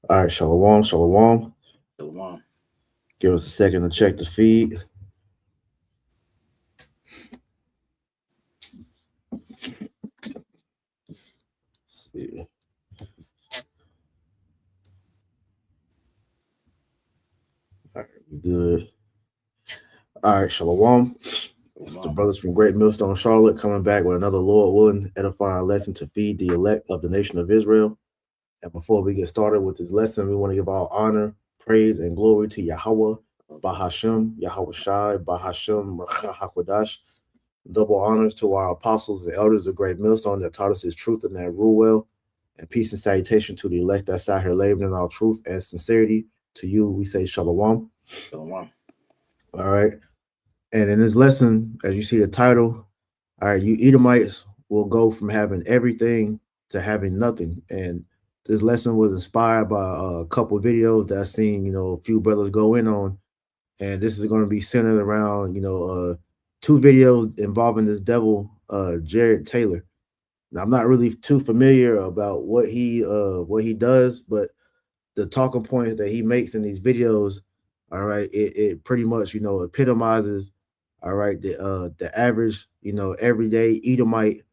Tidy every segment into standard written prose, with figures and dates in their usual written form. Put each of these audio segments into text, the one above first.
All right, shalom, shalom. Shalom. Give us a second to check the feed. Let's see. All right, we good. All right, shalom. It's the Shalom. brothers from Great Millstone, Charlotte, coming back with another Lord willing, edifying lesson to feed the elect of the nation of Israel. And before we get started with this lesson, we want to give all honor, praise, and glory to Yahweh, Bahashem, Yahweh Shai, Bahashem, Hakwadash. Double honors to our apostles and elders of Great Millstone that taught us his truth and that rule well. And peace and salutation to the elect that's out here laboring in all truth and sincerity. To you, we say shalom. Shalom. All right. And in this lesson, as you see the title, all right, you Edomites will go from having everything to having nothing. And this lesson was inspired by a couple of videos that I've seen, a few brothers go in on. And this is going to be centered around, two videos involving this devil, Jared Taylor. Now, I'm not really too familiar about what he does, but the talking points that he makes in these videos, all right, it pretty much epitomizes, all right, the average everyday Edomite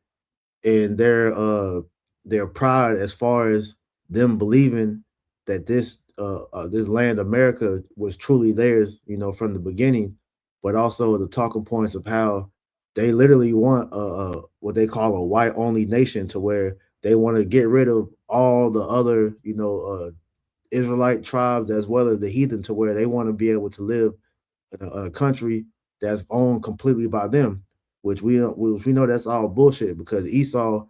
and their pride as far as them believing that this land America was truly theirs, from the beginning, but also the talking points of how they literally want what they call a white only nation, to where they want to get rid of all the other Israelite tribes as well as the heathen, to where they want to be able to live in a country that's owned completely by them, which we know that's all bullshit, because Esau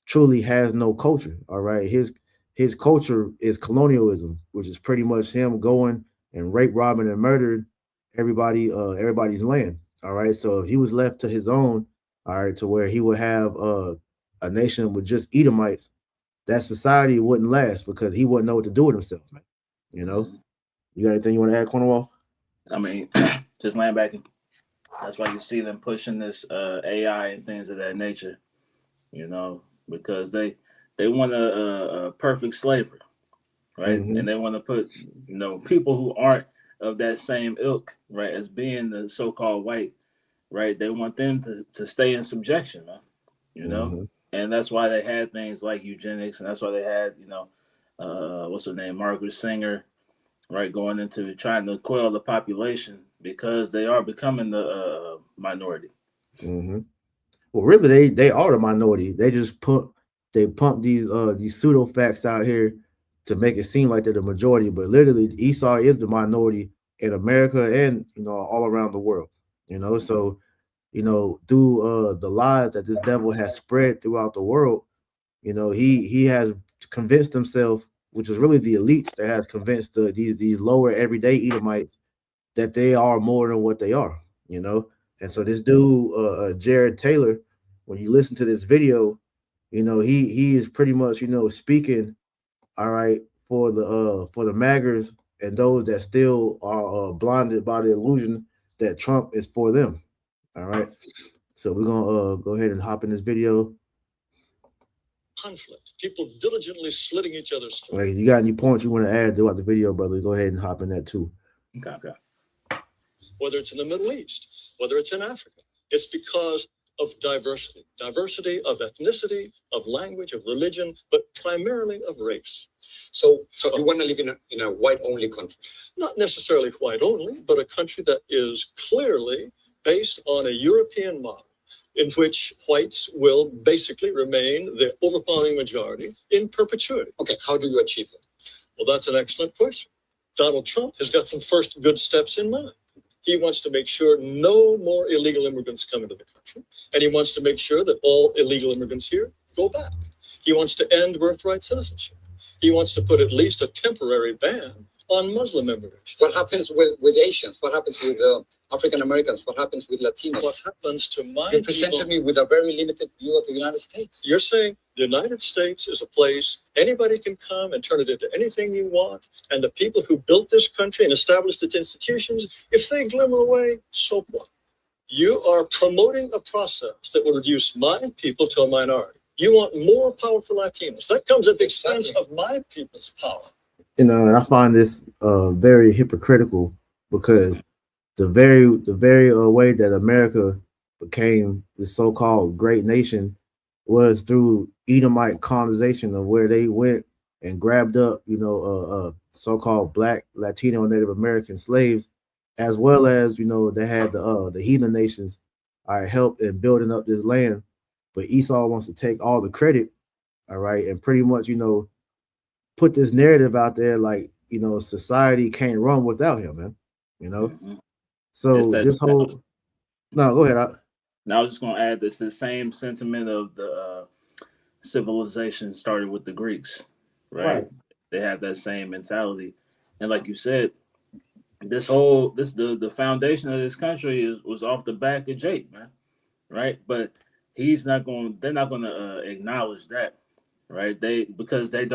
truly has no culture. All right, his culture is colonialism, which is pretty much him going and rape, robbing, and murdered everybody's land. All right, so if he was left to his own, all right, to where he would have a nation with just Edomites, that society wouldn't last because he wouldn't know what to do with himself, man. You know, Mhm. you got anything you want to add, Cornwall? I mean, just laying back. That's why you see them pushing this AI and things of that nature. You know, because they want a perfect slavery, right? Mm-hmm. And they want to put people who aren't of that same ilk, right, as being the so-called white, right? They want them to stay in subjection, man. You know, Mm-hmm. and that's why they had things like eugenics, and that's why they had what's her name, Margaret Singer, right, going into trying to quell the population because they are becoming the minority. Mm-hmm. Well, really, they are the minority. They pump these pseudo facts out here to make it seem like they're the majority, but literally Esau is the minority in America and all around the world. Mm-hmm. So through the lies that this devil has spread throughout the world, he has convinced himself, which is really the elites that has convinced these lower everyday Edomites that they are more than what they are, you know. And so this dude, Jared Taylor, when you listen to this video, he is pretty much speaking, all right, for the maggers and those that still are blinded by the illusion that Trump is for them. All right, so we're gonna go ahead and hop in this video. Conflict, people diligently slitting each other's throats. Like, you got any points you want to add throughout the video, brother? Go ahead and hop in that too. Okay, okay. Whether it's in the Middle East, whether it's in Africa. It's because of diversity of ethnicity, of language, of religion, but primarily of race. So you want to live in a white-only country? Not necessarily white only, but a country that is clearly based on a European model in which whites will basically remain the overwhelming majority in perpetuity. Okay, how do you achieve that? Well, that's an excellent question. Donald Trump has got some first good steps in mind. He wants to make sure no more illegal immigrants come into the country. And he wants to make sure that all illegal immigrants here go back. He wants to end birthright citizenship. He wants to put at least a temporary ban on Muslim immigrants. What happens with Asians? What happens with African Americans? What happens with Latinos? What happens to my You presented people? me with a very limited view of the United States. You're saying the United States is a place anybody can come and turn it into anything you want. And the people who built this country and established its institutions, if they glimmer away, so what? You are promoting a process that will reduce my people to a minority. You want more power for Latinos. That comes at the expense of my people's power. And I find this very hypocritical because the very way that America became the so-called great nation was through Edomite colonization of where they went and grabbed up, so-called Black, Latino, and Native American slaves, as well as they had the heathen nations, all right, help in building up this land. But Esau wants to take all the credit, all right, and pretty much put this narrative out there like society can't run without him, man. You know, Mm-hmm. It's so that. this whole no, go ahead. Now I was just gonna add this: the same sentiment of the civilization started with the Greeks, right? Right. They have that same mentality, and like you said, the foundation of this country was off the back of Jake, man, right? But he's not going. They're not going to acknowledge that, right? Because they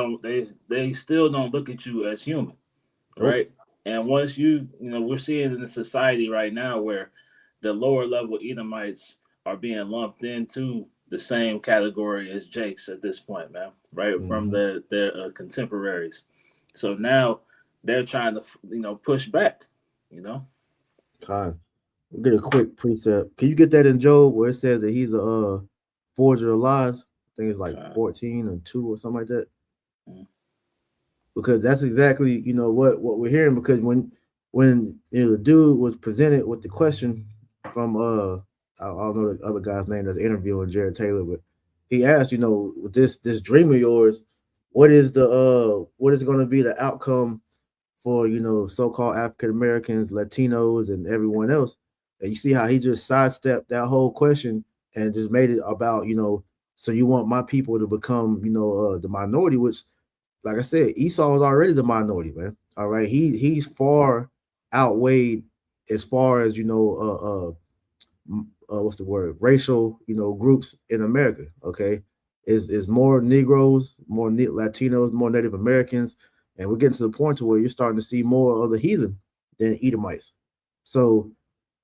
still don't look at you as human, Nope. right? And once we're seeing in the society right now where the lower level Edomites are being lumped into the same category as Jakes at this point, man, right? From Mm-hmm. their contemporaries. So now they're trying to push back, you know. Kind. We'll get a quick precept. Can you get that in Job where it says that he's a forger of lies? I think it's like Uh, 14 and 2 or something like that. mm, Because that's exactly what we're hearing. Because when the dude was presented with the question from I don't know the other guy's name that's interviewing Jared Taylor, but he asked, this dream of yours, what is going to be the outcome for so-called African Americans, Latinos, and everyone else. And you see how he just sidestepped that whole question and just made it about so you want my people to become the minority, which like I said, Esau is already the minority, man. All right, he's far outweighed as far as what's the word, racial groups in America. Okay, is more Negroes, more Latinos, more Native Americans, and we're getting to the point to where you're starting to see more of the heathen than Edomites. So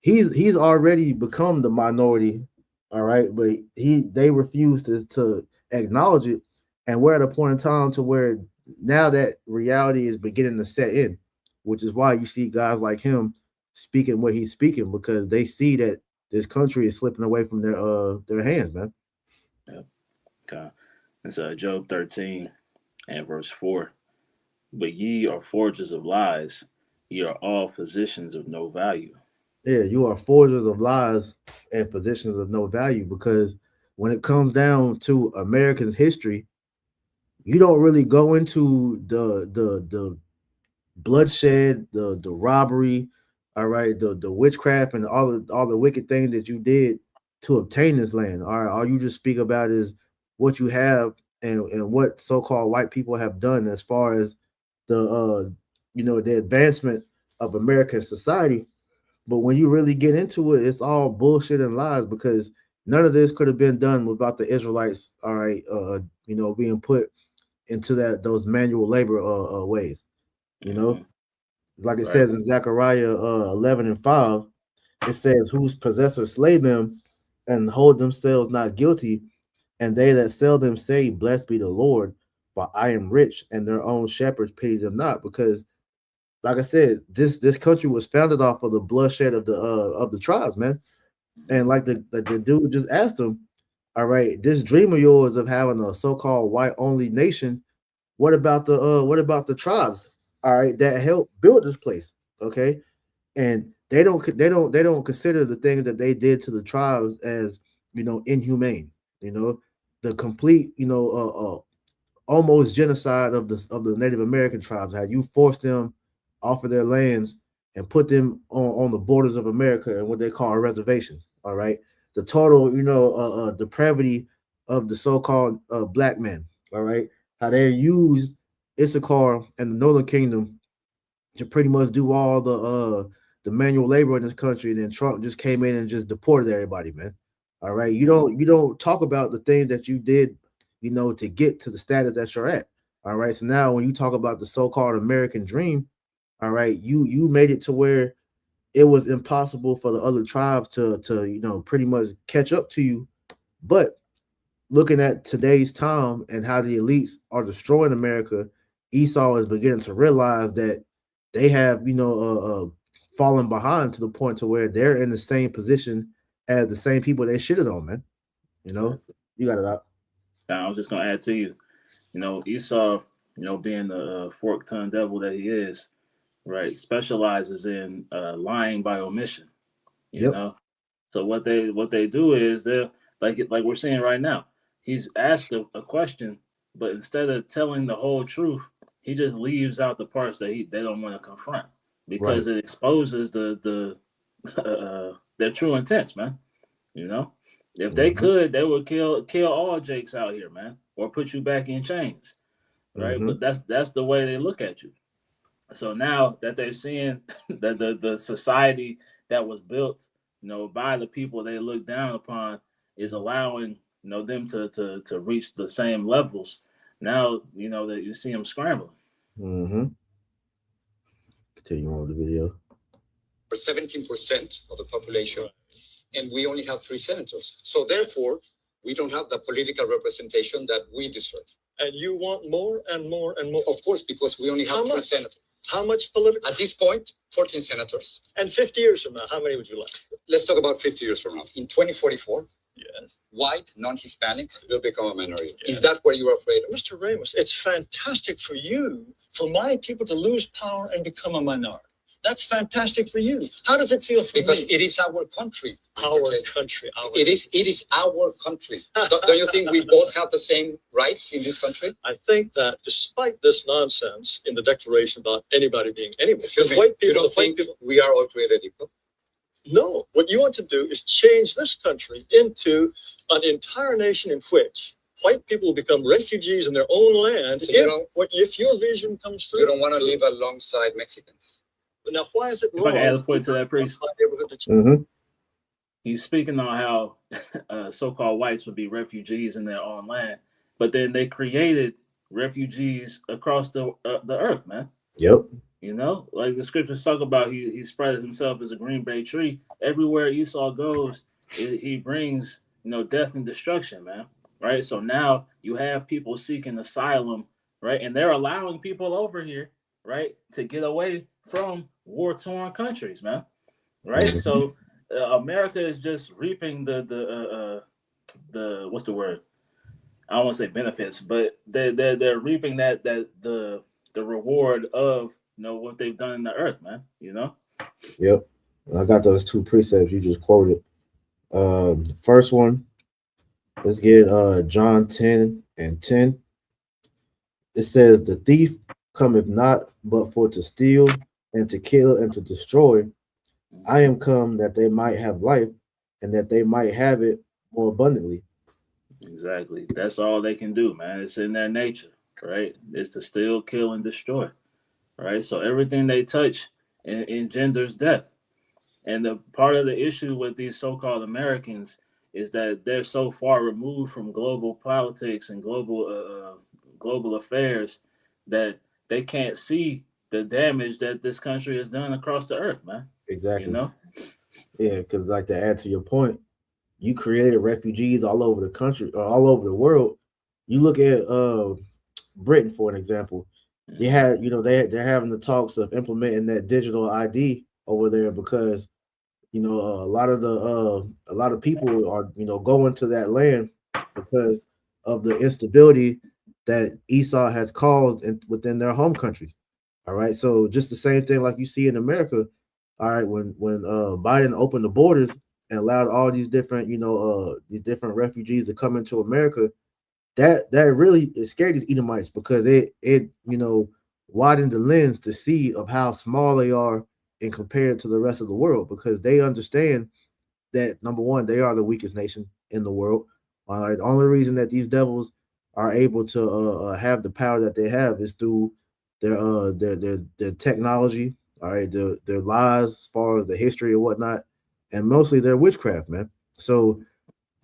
he's already become the minority, all right, but they refuse to acknowledge it, and we're at a point in time to where now that reality is beginning to set in, which is why you see guys like him speaking what he's speaking because they see that this country is slipping away from their hands, man. yeah, okay. It's Job 13 and verse 4. But ye are forgers of lies, ye are all physicians of no value. Yeah, you are forgers of lies and positions of no value because when it comes down to American history, you don't really go into the bloodshed, the robbery, all right, the witchcraft and all the wicked things that you did to obtain this land. All right, all you just speak about is what you have and what so-called white people have done as far as the advancement of American society. But when you really get into it, it's all bullshit and lies because none of this could have been done without the Israelites, all right, being put into those manual labor ways. You know, Mm-hmm. like it Right. says in Zechariah 11:5, it says, "Whose possessors slay them and hold themselves not guilty, and they that sell them say, Blessed be the Lord, for I am rich, and their own shepherds pity them not." Because, like I said, this country was founded off of the bloodshed of the tribes, man. And like the dude just asked him, all right, this dream of yours of having a so-called white only nation, what about the tribes? All right, that helped build this place. Okay. And they don't consider the things that they did to the tribes as inhumane. You know, the complete almost genocide of the Native American tribes. How you forced them off of their lands and put them on the borders of America and what they call reservations. All right, the total depravity of the so-called black men. All right, how they used Issachar and the Northern Kingdom to pretty much do all the manual labor in this country, and then Trump just came in and just deported everybody, man. All right, you don't talk about the things that you did, to get to the status that you're at. All right, so now when you talk about the so-called American dream, all right, you made it to where it was impossible for the other tribes to pretty much catch up to you. But looking at today's time and how the elites are destroying America Esau is beginning to realize that they have, fallen behind to the point to where they're in the same position as the same people they shitted on, man. You know, Exactly. you got it out. Now, I was just gonna add to you. Esau, being the fork tongued devil that he is, right, specializes in lying by omission. You Yep. know, so what they do is they're like we're seeing right now. He's asked a question, but instead of telling the whole truth, he just leaves out the parts that they don't want to confront Right. because it exposes their true intents, man. You know, if they Mm-hmm. could, they would kill all Jakes out here, man, or put you back in chains, right? Mm-hmm. But that's the way they look at you. So now that they're seeing that the society that was built, by the people they look down upon is allowing, them to reach the same levels. Now, that you see them scrambling. Mm-hmm. Continue on with the video. For 17% of the population, and we only have 3 senators. So therefore, we don't have the political representation that we deserve. And you want more and more and more. Of course, because we only have How 3 much? senators. How much political? At this point, 14 senators. And 50 years from now, how many would you like? Let's talk about 50 years from now. In 2044, Yes. white, non-Hispanics will become a minority. Yes. Is that what you are afraid of? Mr. Ramos, it's fantastic for you, for my people to lose power and become a minority. That's fantastic for you. How does it feel for Because me? it is our country. Our Mr. J. country. It is our country. Don't you think we both have the same rights in this country? I think that despite this nonsense in the Declaration about anybody being anybody, Excuse me, white you people, don't white think people, we are all created equal? no, what you want to do is change this country into an entire nation in which white people become refugees in their own land. So if your vision comes through. You don't want to live alongside Mexicans. Now, why is it If wrong? I can add a point to that, priest. Mm-hmm. He's speaking on how so-called whites would be refugees in their own land, but then they created refugees across the earth, man. Yep. Like the scriptures talk about, he spread himself as a green bay tree. Everywhere Esau goes, he brings death and destruction, man. Right. So now you have people seeking asylum, right, and they're allowing people over here, right, to get away from war-torn countries, man. Right. Mm-hmm. So America is just reaping the what's the word? I don't want to say benefits, but they're reaping that the reward of what they've done in the earth, man. Yep. I got those two precepts you just quoted. First one, let's get John 10:10. It says, "The thief cometh not but for to steal and to kill and to destroy. I am come that they might have life and that they might have it more abundantly." Exactly. That's all they can do, man. It's in their nature, right? It's to steal, kill, and destroy, right? So everything they touch engenders death. And the part of the issue with these so-called Americans is that they're so far removed from global politics and global affairs that they can't see the damage that this country has done across the earth, man. Exactly. Yeah, because like to add to your point, you created refugees all over the country or all over the world. You look at Britain for an example. They had, they're having the talks of implementing that digital ID over there because a lot of people are going to that land because of the instability that Esau has caused within their home countries. All right, so just the same thing like you see in America. All right, when Biden opened the borders and allowed all these different these different refugees to come into America, that really it scared these Edomites because it widened the lens to see of how small they are and compared to the rest of the world because they understand that number one, they are the weakest nation in the world. All right, the only reason that these devils are able to have the power that they have is through their technology. All right, their lies as far as the history and whatnot, and mostly their witchcraft, man. So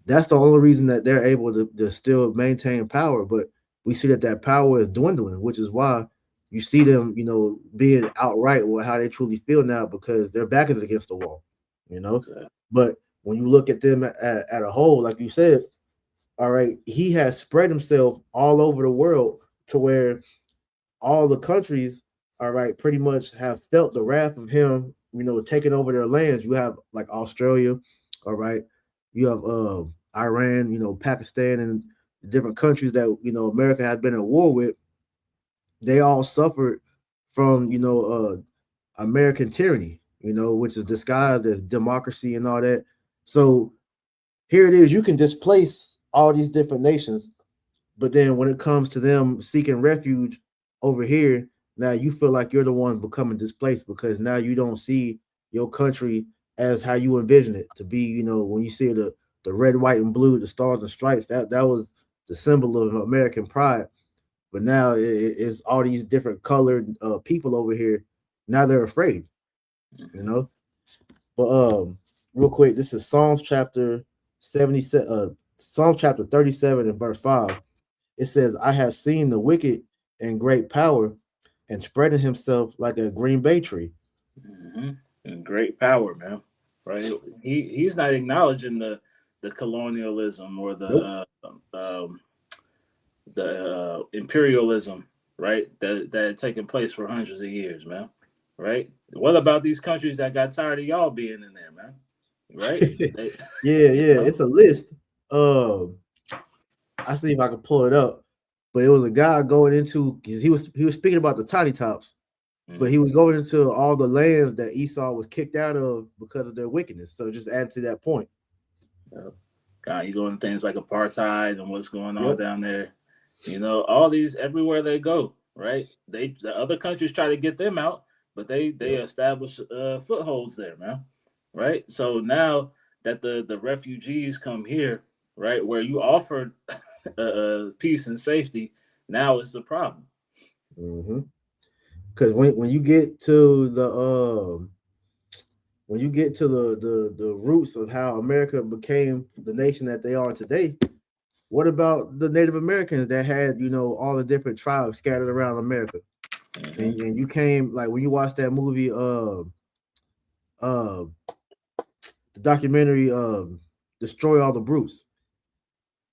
that's the only reason that they're able to still maintain power. But we see that power is dwindling, which is why you see them, being outright with how they truly feel now because their back is against the wall, Exactly. But when you look at them at a whole, like you said, all right, he has spread himself all over the world to where all the countries, all right, pretty much have felt the wrath of him, taking over their lands. You have like Australia, all right, you have Iran, Pakistan, and different countries that America has been at war with. They all suffered from American tyranny, which is disguised as democracy and all that. So here it is, you can displace all these different nations, but then when it comes to them seeking refuge over here, now you feel like you're the one becoming displaced because now you don't see your country as how you envision it to be. When you see the red, white, and blue, the stars and stripes, that was the symbol of American pride. But now it's all these different colored people over here. Now they're afraid, you know. But real quick, this is Psalms chapter 77, Psalms chapter 37 and verse 5. It says, "I have seen the wicked in great power, and spreading himself like a green bay tree." Mm-hmm. And great power, man. Right? He's not acknowledging the colonialism or Nope. the imperialism, right? That had taken place for hundreds of years, man. Right? What about these countries that got tired of y'all being in there, man? Right? They, Yeah, you yeah. know. It's a list. Um, I see if I can pull it up. But it was a guy going into because he was speaking about the tiny tops, but he Mm-hmm. was going into all the lands that Esau was kicked out of because of their wickedness. So just add to that point. Yep. God, you go into things like apartheid and what's going on Yep. down there. All these everywhere they go, right? The other countries try to get them out, but they Yep. establish footholds there, man. Right? So now that the refugees come here, right, where you offered peace and safety, now it's a problem. Because when you get to the when you get to the roots of how America became the nation that they are today, what about the Native Americans that had all the different tribes scattered around America? Hmm. And you came like when you watched that movie, uh, the documentary, "Destroy All the Brutes,"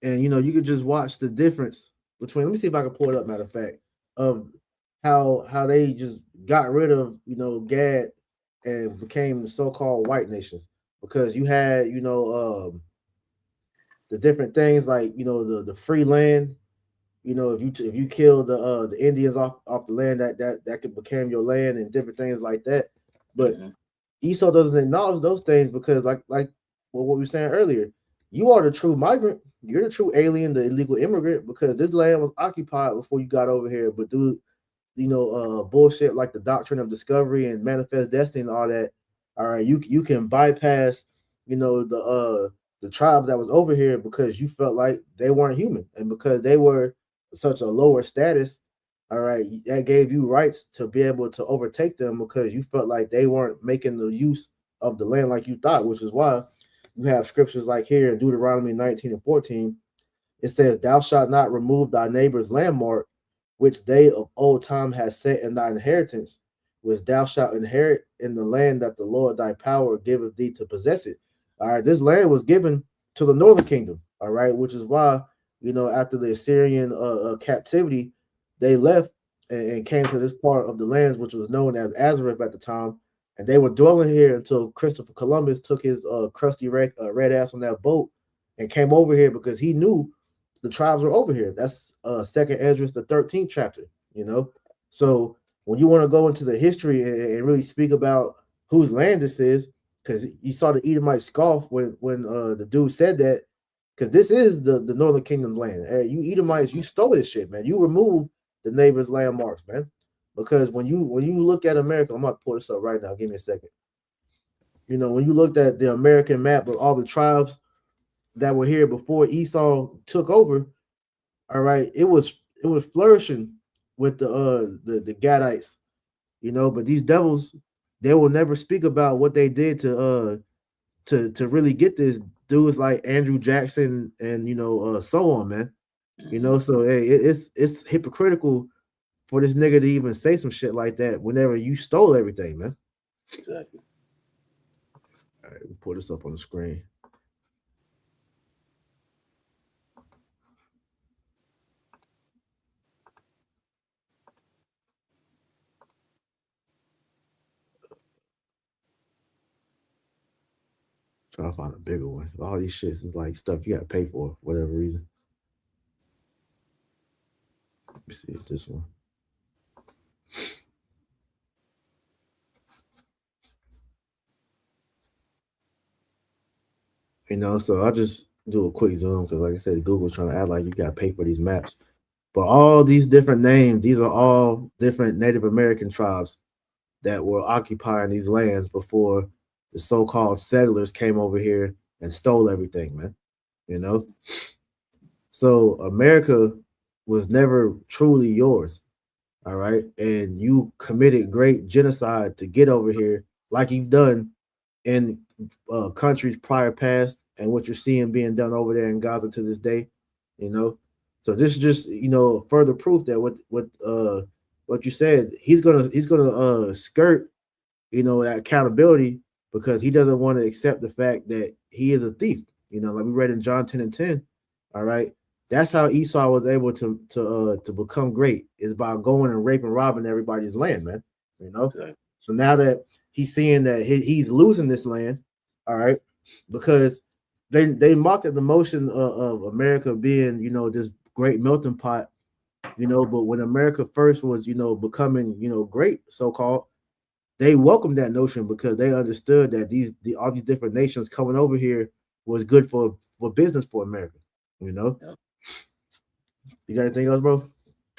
and you could just watch the difference between. Let me see if I can pull it up. Matter of fact, of how they just got rid of Gad and became the so-called white nations because you had the different things like the free land. If you kill the Indians off the land that could become your land and different things like that. But Hmm. Esau doesn't acknowledge those things because like what we were saying earlier, you are the true migrant. You're the true alien, the illegal immigrant, because this land was occupied before you got over here. But dude, bullshit like the doctrine of discovery and manifest destiny and all that. All right, you can bypass, the tribe that was over here because you felt like they weren't human and because they were such a lower status. All right, that gave you rights to be able to overtake them because you felt like they weren't making the use of the land like you thought, which is why you have scriptures like here in Deuteronomy 19 and 14. It says, "Thou shalt not remove thy neighbor's landmark, which they of old time has set in thy inheritance, which thou shalt inherit in the land that the Lord thy power giveth thee to possess it." All right, this land was given to the northern kingdom. All right, which is why after the Assyrian captivity, they left and came to this part of the lands, which was known as Azareth at the time, and they were dwelling here until Christopher Columbus took his crusty red ass on that boat and came over here because he knew the tribes were over here. That's Second Esdras, the 13th chapter. So when you want to go into the history and really speak about whose land this is, because you saw the Edomite scoff when the dude said that, because this is the Northern Kingdom's land. Hey, you Edomites, you stole this shit, man. You removed the neighbors' landmarks, man. Because when you look at America, I'm gonna pull this up right now. Give me a second. When you looked at the American map of all the tribes that were here before Esau took over, all right, it was flourishing with the Gadites, but these devils, they will never speak about what they did to really get this dudes like Andrew Jackson and so on, man. Hmm. So hey, it's hypocritical for this nigga to even say some shit like that whenever you stole everything, man. Exactly. All right, we'll put this up on the screen. trying to find a bigger one. All these shits is like stuff you gotta pay for whatever reason. Let me see this one. So I just do a quick zoom because, like I said, Google's trying to act like you gotta pay for these maps. But all these different names, these are all different Native American tribes that were occupying these lands before the so-called settlers came over here and stole everything, man. You know, so America was never truly yours, all right, and you committed great genocide to get over here, like you've done in countries prior past, and what you're seeing being done over there in Gaza to this day. You know, so this is just further proof that what you said, he's gonna skirt that accountability because he doesn't want to accept the fact that he is a thief. Like we read in John 10:10. All right. That's how Esau was able to become great, is by going and raping, robbing everybody's land, man. Exactly. So now that he's seeing that he's losing this land, all right, because they mocked at the motion of America being, this great melting pot, but when America first was, becoming, great, so-called, they welcomed that notion because they understood that all these different nations coming over here was good for business for America. Yep. You got anything else, bro?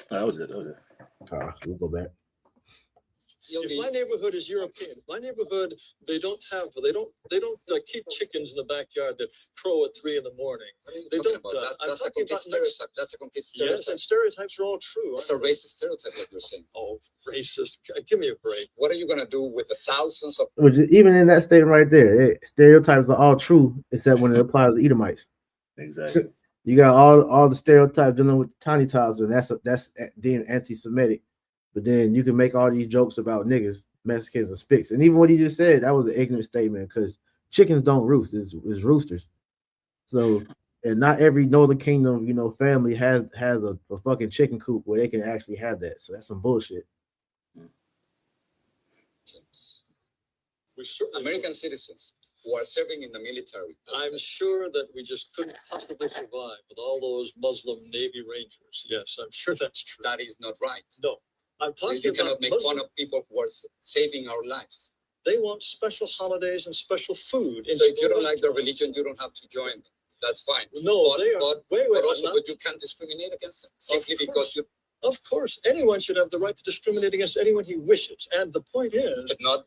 That was it. We'll go back. If my neighborhood is European, if my neighborhood they don't keep chickens in the backyard that crow at 3 a.m. They don't. That's a complete stereotype. That's a complete stereotype. Yes, and stereotypes are all true. It's a racist stereotype, like you're saying. Oh, racist! Give me a break. What are you gonna do with the thousands of? Which even in that statement right there, stereotypes are all true except when it applies to Edomites. Exactly. You got all the stereotypes dealing with the tiny tots, and that's being anti-Semitic. But then you can make all these jokes about niggas, Mexicans, and Spics. And even what he just said, that was an ignorant statement because chickens don't roost, it's roosters. So, and not every Northern Kingdom, family has a fucking chicken coop where they can actually have that. So that's some bullshit. American citizens who are serving in the military. I'm sure that we just couldn't possibly survive with all those Muslim Navy Rangers. Yes, I'm sure that's true. That is not right. No. I'm talking you about cannot make fun of people who are saving our lives. They want special holidays and special food. So if you don't like their religion, you don't have to join them. That's fine. No, they are. But also, you can't discriminate against them simply because you. Of course, anyone should have the right to discriminate against anyone he wishes. And the point is, but not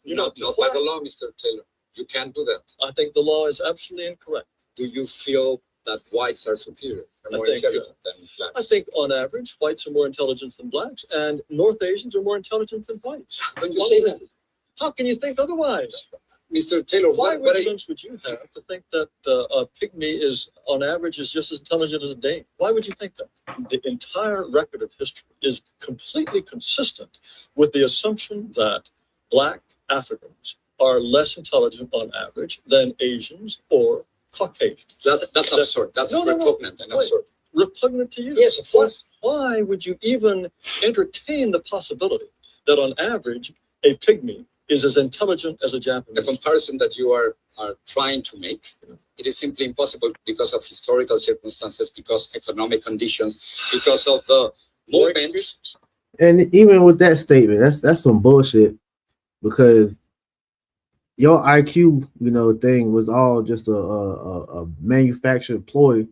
by the law, Mr. Taylor. You can't do that. I think the law is absolutely incorrect. Do you feel that whites are superior? More intelligent than blacks? I think on average, whites are more intelligent than blacks, and North Asians are more intelligent than whites. When you say that, how can you think otherwise? Mr. Taylor, what evidence would you have to think that a pygmy is, on average, is just as intelligent as a Dane? Why would you think that? The entire record of history is completely consistent with the assumption that black Africans are less intelligent on average than Asians or Caucasians. That's absurd. That's repugnant and absurd. Repugnant to you? Yes, of course. Why would you even entertain the possibility that on average a pygmy is as intelligent as a Japanese? The comparison that you are trying to make, it is simply impossible because of historical circumstances, because economic conditions, because of the movement. And even with that statement, that's some bullshit because your IQ, thing was all just a manufactured ploy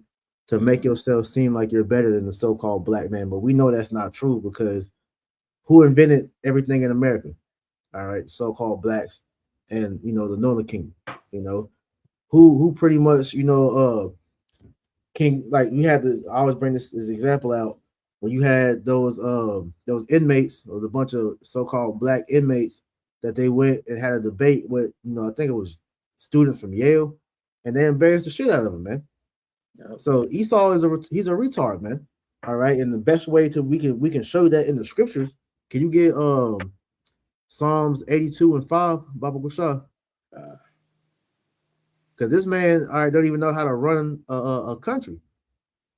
to make yourself seem like you're better than the so-called black man. But we know that's not true because who invented everything in America? All right, so-called blacks and the Northern Kingdom. Who pretty much king, like we had to. I always bring this example out when you had those inmates, or a bunch of so-called black inmates that they went and had a debate with, I think it was students from Yale, and they embarrassed the shit out of him, man. Yep. So Esau he's a retard, man. All right, and the best way we can show that in the scriptures. Can you get Psalms 82:5, Baba Gusha? Because this man, don't even know how to run a country.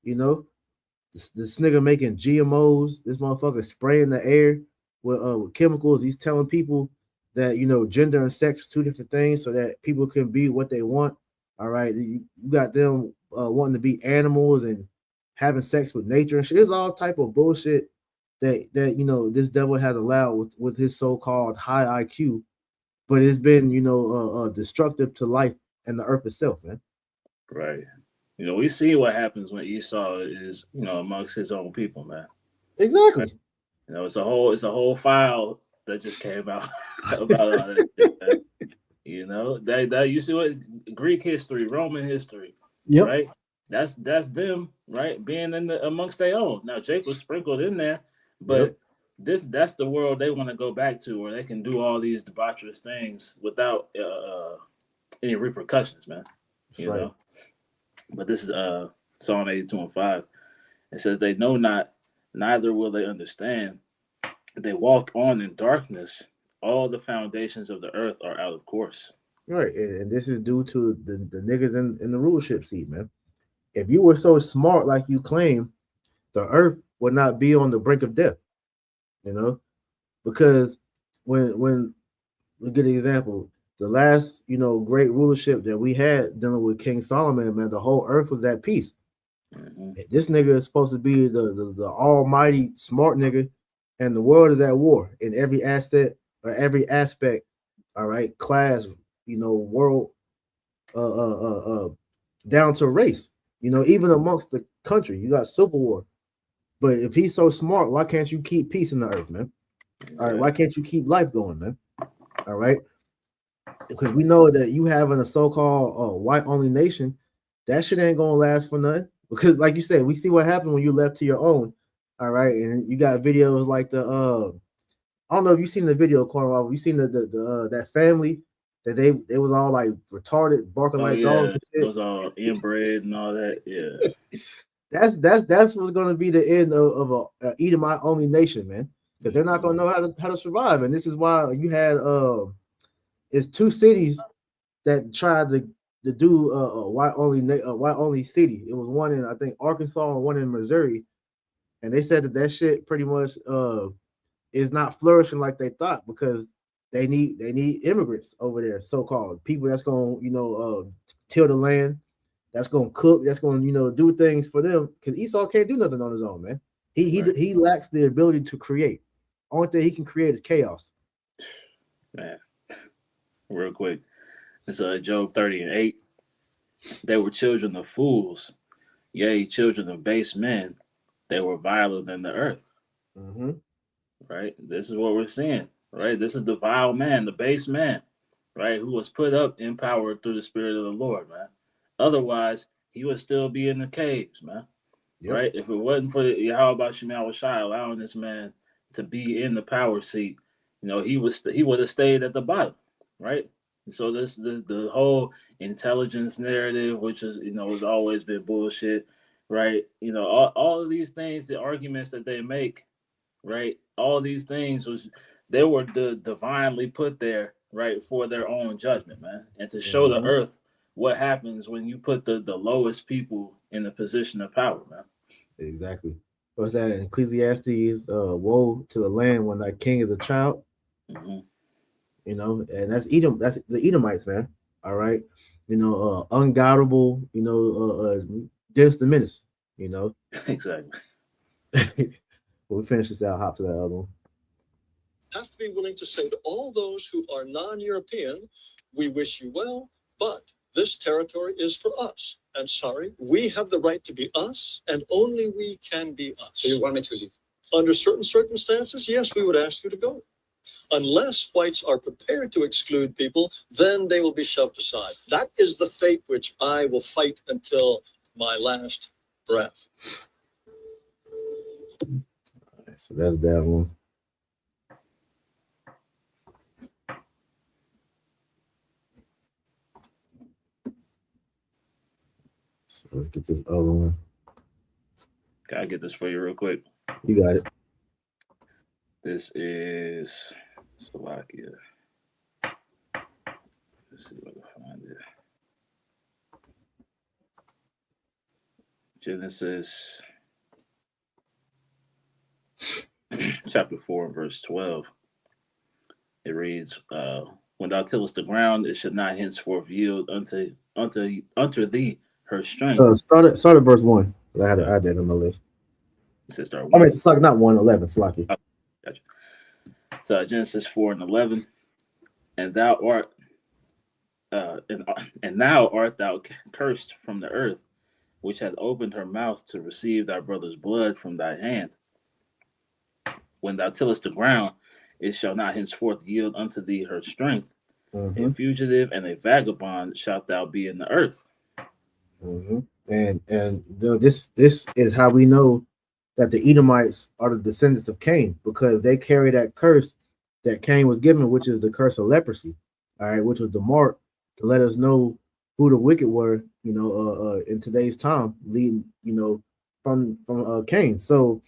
This nigga making GMOs. This motherfucker spraying the air with chemicals. He's telling people that gender and sex are two different things, so that people can be what they want. All right, you got them wanting to be animals and having sex with nature and shit. There's all type of bullshit that this devil has allowed with his so-called high IQ, but it's been destructive to life and the earth itself, man. Right. We see what happens when Esau is, amongst his own people, man. Exactly. It's a whole file that just came out about all that shit, man. That you see what Greek history, Roman history, Yep. right? That's them, right? Being amongst their own. Now Jake was sprinkled in there, but that's the world they want to go back to, where they can do all these debaucherous things without any repercussions, man. That's right. But this is Psalm 82:5. It says, "They know not, neither will they understand. They walk on in darkness. All the foundations of the earth are out of course." Right, and this is due to the niggas in the rulership seat, man. If you were so smart like you claim, the earth would not be on the brink of death, because when we get an example, the last great rulership that we had dealing with King Solomon, man, the whole earth was at peace. Mm-hmm. This nigga is supposed to be the almighty smart nigga, and the world is at war in every aspect or every aspect. All right, class, world, down to race. Even amongst the country, you got civil war. But if he's so smart, why can't you keep peace in the earth, man? Exactly. All right, why can't you keep life going, man? All right, because we know that you having a so-called white-only nation, that shit ain't gonna last for nothing. Because, like you said, we see what happened when you left to your own. All right, and you got videos like I don't know if you seen the video, Cornwall. You seen the that family that they was all like retarded, barking like dogs and It shit. was all inbred and all that. Yeah. That's what's going to be the end of a Edomite only nation, man. Because they're not going to know how to survive, and this is why you had it's two cities that tried to do a white only city. It was one in I think Arkansas and one in Missouri, and they said that shit pretty much is not flourishing like they thought because they need immigrants over there, so called people that's going till the land, that's going to cook, that's going to do things for them because Esau can't do nothing on his own, man. He lacks the ability to create. Only thing he can create is chaos. Man, real quick, it's Job 30:8. They were children of fools, yea, children of base men. They were viler than the earth. Mm-hmm. Right? This is what we're seeing. Right? This is the vile man, the base man, right? Who was put up in power through the Spirit of the Lord, man. Otherwise, he would still be in the caves, man. Yep. Right? If it wasn't for Yahweh Shemal Shai allowing this man to be in the power seat, he would have stayed at the bottom, right? And so the whole intelligence narrative, which is has always been bullshit, right? All of these things, the arguments that they make, right? All these things they were divinely put there, right, for their own judgment, man, and to show the earth what happens when you put the lowest people in a position of power, man. Exactly. What's that in Ecclesiastes? Woe to the land when thy king is a child. Mm-hmm. And that's Edom. That's the Edomites, man. All right. Ungodable. Dennis the Menace. Exactly. When we finish this out, hop to that other one. Have to be willing to say to all those who are non-European, we wish you well, but this territory is for us. And sorry, we have the right to be us, and only we can be us. So you want me to leave? Under certain circumstances, yes, we would ask you to go. Unless whites are prepared to exclude people, then they will be shoved aside. That is the fate which I will fight until my last breath. All right, so that's that one. So let's get this other one. Gotta get this for you real quick. You got it. This is Slovakia. Let's see if I can find it. Genesis chapter 4, verse 12. It reads, When thou tillest the ground, it should not henceforth yield unto thee her strength. Start at verse 1. I had to add that on my list. It says start I mean, 1. it's like not 1:11. Slocky. Oh, gotcha. So Genesis 4:11, and thou art and now art thou cursed from the earth, which hath opened her mouth to receive thy brother's blood from thy hand. When thou tillest the ground, it shall not henceforth yield unto thee her strength. A Mm-hmm. fugitive and a vagabond shalt thou be in the earth. Mm-hmm. And this is how we know that the Edomites are the descendants of Cain, because they carry that curse that Cain was given, which is the curse of leprosy. All right, which was the mark to let us know who the wicked were, in today's time, leading, from Cain. So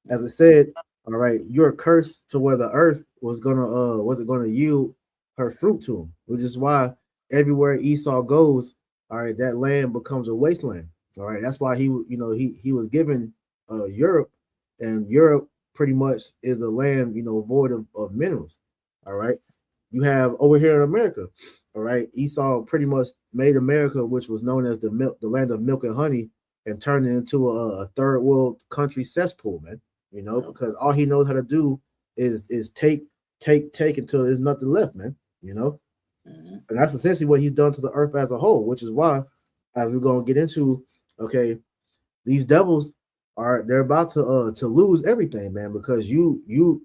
as I said, all right, you're cursed to where the earth wasn't gonna yield her fruit to him, which is why everywhere Esau goes, all right, that land becomes a wasteland. All right, that's why he was given Europe, and Europe pretty much is a land void of minerals. All right, you have over here in America, all right, Esau pretty much made America, which was known as the land of milk and honey, and turned it into a third world country cesspool, man. Because all he knows how to do is take until there's nothing left, man. And that's essentially what he's done to the earth as a whole, which is why, as we're gonna get into, okay, these devils they're about to lose everything, man, because you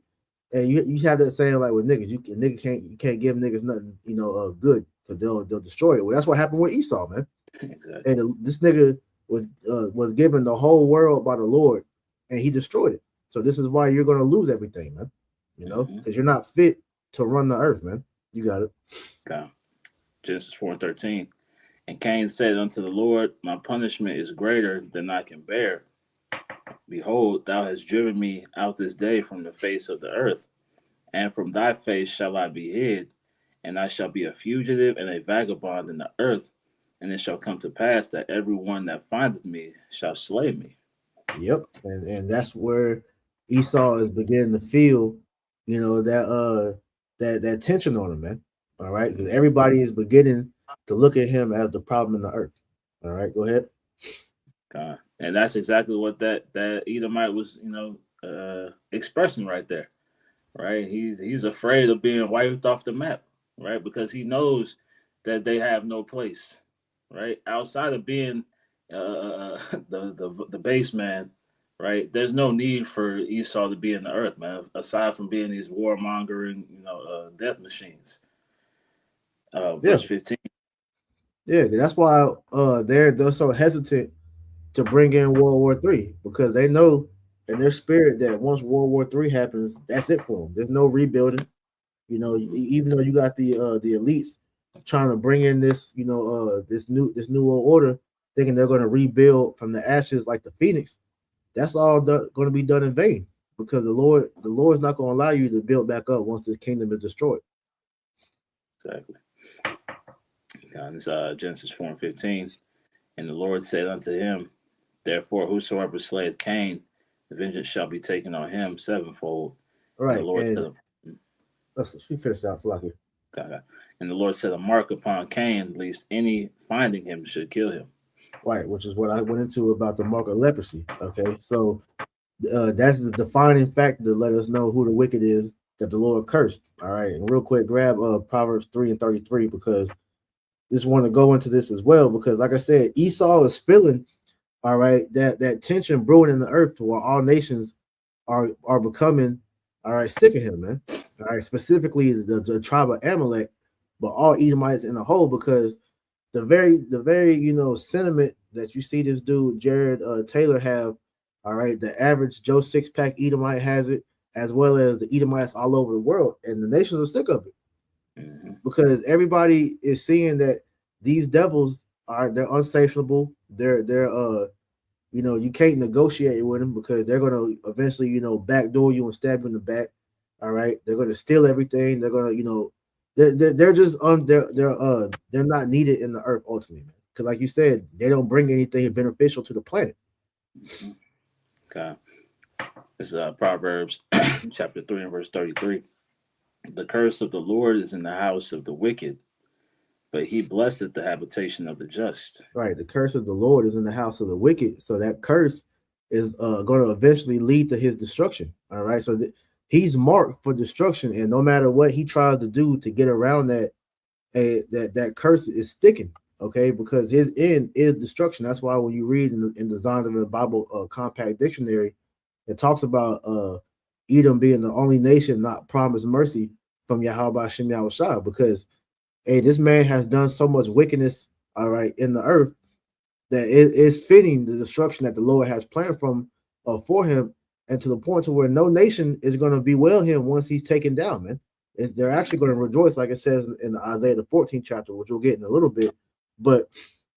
have that saying like with niggas, you can't give niggas nothing, good, because they'll destroy it. Well, that's what happened with Esau, man. Exactly. And this nigga was given the whole world by the Lord, and he destroyed it. So this is why you're gonna lose everything, man. Because you're not fit to run the earth, man. You got it. Okay. Genesis 4:13. And Cain said unto the Lord, my punishment is greater than I can bear. Behold, thou hast driven me out this day from the face of the earth, and from thy face shall I be hid, and I shall be a fugitive and a vagabond in the earth. And it shall come to pass that every one that findeth me shall slay me. Yep, and that's where Esau is beginning to feel, that tension on him, man. All right, because everybody is beginning to look at him as the problem in the earth. All right, go ahead. And that's exactly what that Edomite was, expressing right there. Right, he's afraid of being wiped off the map, right, because he knows that they have no place, right, outside of being the base man, right. There's no need for Esau to be in the earth, man, aside from being these warmongering, death machines. Verse 15. Yeah, that's why they're so hesitant to bring in World War III, because they know in their spirit that once World War III happens, that's it for them. There's no rebuilding. Even though you got the elites trying to bring in this, this new world order, thinking they're going to rebuild from the ashes like the phoenix. That's all going to be done in vain, because the Lord's not going to allow you to build back up once this kingdom is destroyed. Exactly. It's Genesis 4:15. And the Lord said unto him, therefore, whosoever slayeth Cain, the vengeance shall be taken on him sevenfold. All right, And the Lord and let's finish out, Slocky. Okay. And the Lord set a mark upon Cain, lest any finding him should kill him. Right, which is what I went into about the mark of leprosy. Okay, so that's the defining factor to let us know who the wicked is that the Lord cursed. All right, and real quick, grab Proverbs 3:33, because just want to go into this as well, because like I said, Esau is feeling, all right, that tension brewing in the earth to where all nations are becoming, all right, sick of him, man. All right, specifically the tribe of Amalek, but all Edomites in the whole, because the very sentiment that you see this dude Jared Taylor have, all right, the average Joe Six-Pack Edomite has it, as well as the Edomites all over the world, and the nations are sick of it. Because everybody is seeing that these devils they're unsatiable. They're you can't negotiate with them, because they're gonna eventually backdoor you and stab you in the back. All right, they're gonna steal everything. They're gonna they're just they're not needed in the earth ultimately, because like you said, they don't bring anything beneficial to the planet. Okay, this is Proverbs chapter 3 and verse 33. The curse of the Lord is in the house of the wicked, but he blesseth the habitation of the just. Right. The curse of the Lord is in the house of the wicked. So that curse is going to eventually lead to his destruction. All right. So he's marked for destruction, and no matter what he tries to do to get around that, that curse is sticking. Okay, because his end is destruction. That's why when you read in the Zondervan Bible Compact Dictionary, it talks about Edom being the only nation not promised mercy from Yahweh Shem Yahushua, because hey, this man has done so much wickedness, all right, in the earth, that it is fitting the destruction that the Lord has planned for him, and to the point to where no nation is going to bewail him once he's taken down, man. They're actually going to rejoice, like it says in Isaiah the 14th chapter, which we'll get in a little bit. But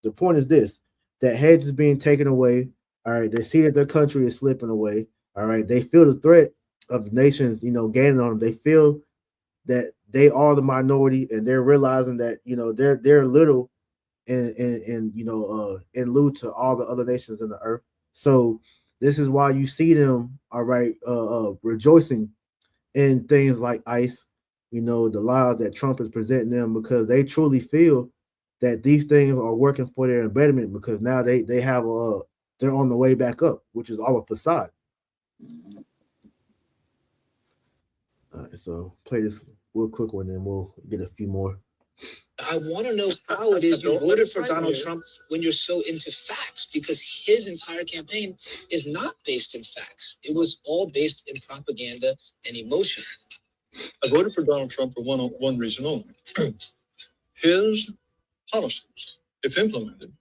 the point is this: that hedge is being taken away. All right, they see that their country is slipping away. All right, they feel the threat of the nations, gaining on them. They feel that they are the minority, and they're realizing that they're little in lieu to all the other nations in the earth. So this is why you see them, all right, rejoicing in things like ICE, the laws that Trump is presenting them, because they truly feel that these things are working for their betterment, because now they have they're on the way back up, which is all a facade. All right, so play this real quick one, then we'll get a few more. I want to know how it is you voted for Donald Trump when you're so into facts, because his entire campaign is not based in facts. It was all based in propaganda and emotion. I voted for Donald Trump for one reason only. His policies, if implemented,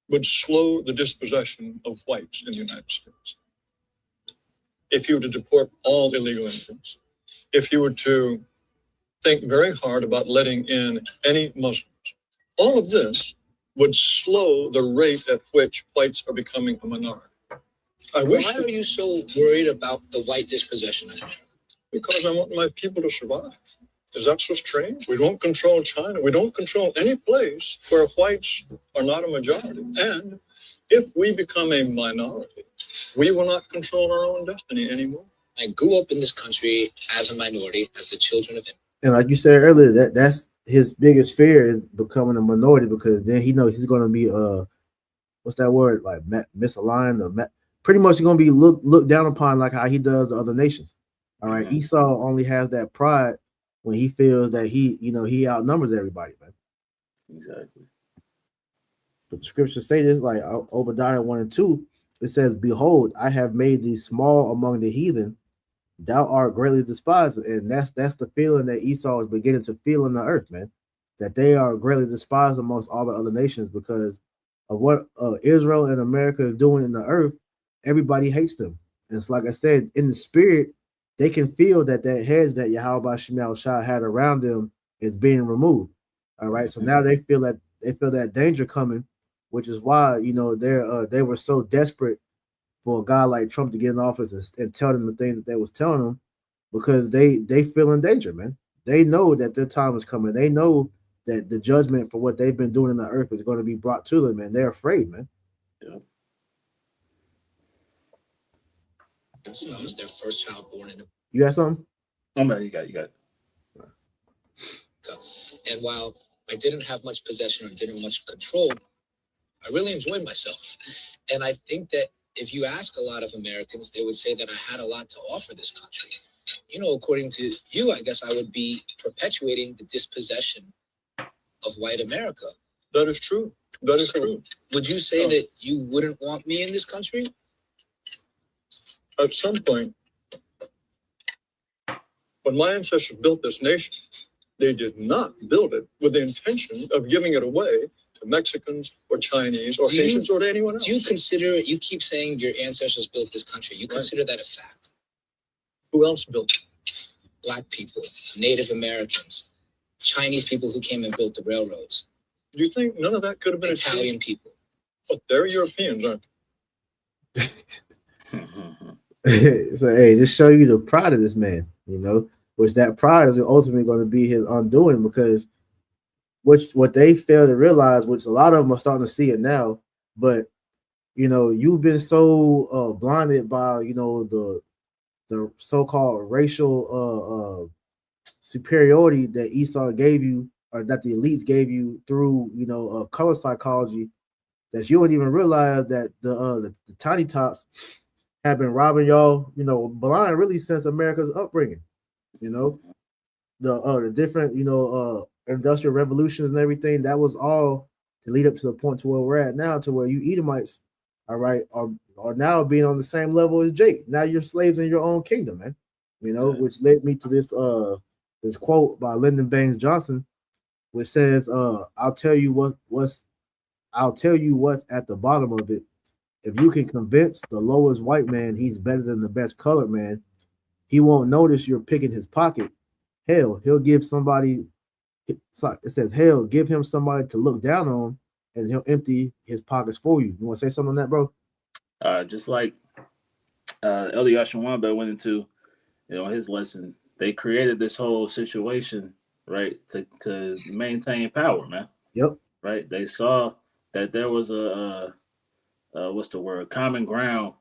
would slow the dispossession of whites in the United States. If you were to deport all illegal immigrants, if you were to think very hard about letting in any Muslims, all of this would slow the rate at which whites are becoming a minority. Why are you so worried about the white dispossession of America? Because I want my people to survive. Is that so strange? We don't control China. We don't control any place where whites are not a majority. And if we become a minority, we will not control our own destiny anymore. I grew up in this country as a minority, as the children of him. And like you said earlier, that's his biggest fear, is becoming a minority, because then he knows he's going to be what's that word, like misaligned, or pretty much he's going to be looked down upon, like how he does the other nations. All right, Esau only has that pride when he feels that he outnumbers everybody, man. Exactly. But the scriptures say this, like Obadiah 1 and 2. It says, "Behold, I have made thee small among the heathen; thou art greatly despised." And that's the feeling that Esau is beginning to feel in the earth, man. That they are greatly despised amongst all the other nations because of what Israel and America is doing in the earth. Everybody hates them. And it's like I said, in the spirit, they can feel that hedge that Yahweh Shem Shah had around them is being removed. All right. So now they feel that danger coming, which is why they were so desperate for a guy like Trump to get in office and tell them the things that they was telling them, because they feel in danger, man. They know that their time is coming. They know that the judgment for what they've been doing in the earth is going to be brought to them, and they're afraid, man. Yeah. So I was their first child born in. You got something? Oh man, you got it. So, and while I didn't have much possession or didn't have much control, I really enjoyed myself. And I think that if you ask a lot of Americans, they would say that I had a lot to offer this country. According to you, I guess I would be perpetuating the dispossession of white America. That is true. That is true. Would you say that you wouldn't want me in this country? At some point, when my ancestors built this nation, they did not build it with the intention of giving it away to Mexicans or Chinese or Haitians or to anyone else. Do you consider, you keep saying your ancestors built this country, you consider that a fact? Who else built it? Black people, Native Americans, Chinese people who came and built the railroads. Do you think none of that could have been Italian people? But they're Europeans, aren't they? So hey, just show you the pride of this man, which that pride is ultimately going to be his undoing, because what they fail to realize, which a lot of them are starting to see it now, but you've been so blinded by the so-called racial superiority that Esau gave you, or that the elites gave you through, color psychology, that you don't even realize that the tiny tops have been robbing y'all, blind really since America's upbringing. You know, the different, industrial revolutions and everything. That was all to lead up to the point to where we're at now, to where you Edomites, all right, are now being on the same level as Jake. Now you're slaves in your own kingdom, man. Which led me to this quote by Lyndon Baines Johnson, which says, I'll tell you what's at the bottom of it. If you can convince the lowest white man he's better than the best colored man, he won't notice you're picking his pocket. Hell, he'll give somebody, it says, hell, give him somebody to look down on, and he'll empty his pockets for you. You want to say something on that, bro? Just like Elder Yashawamba went into, his lesson, they created this whole situation, right, to maintain power, man. Yep. Right. They saw that there was a what's the word, common ground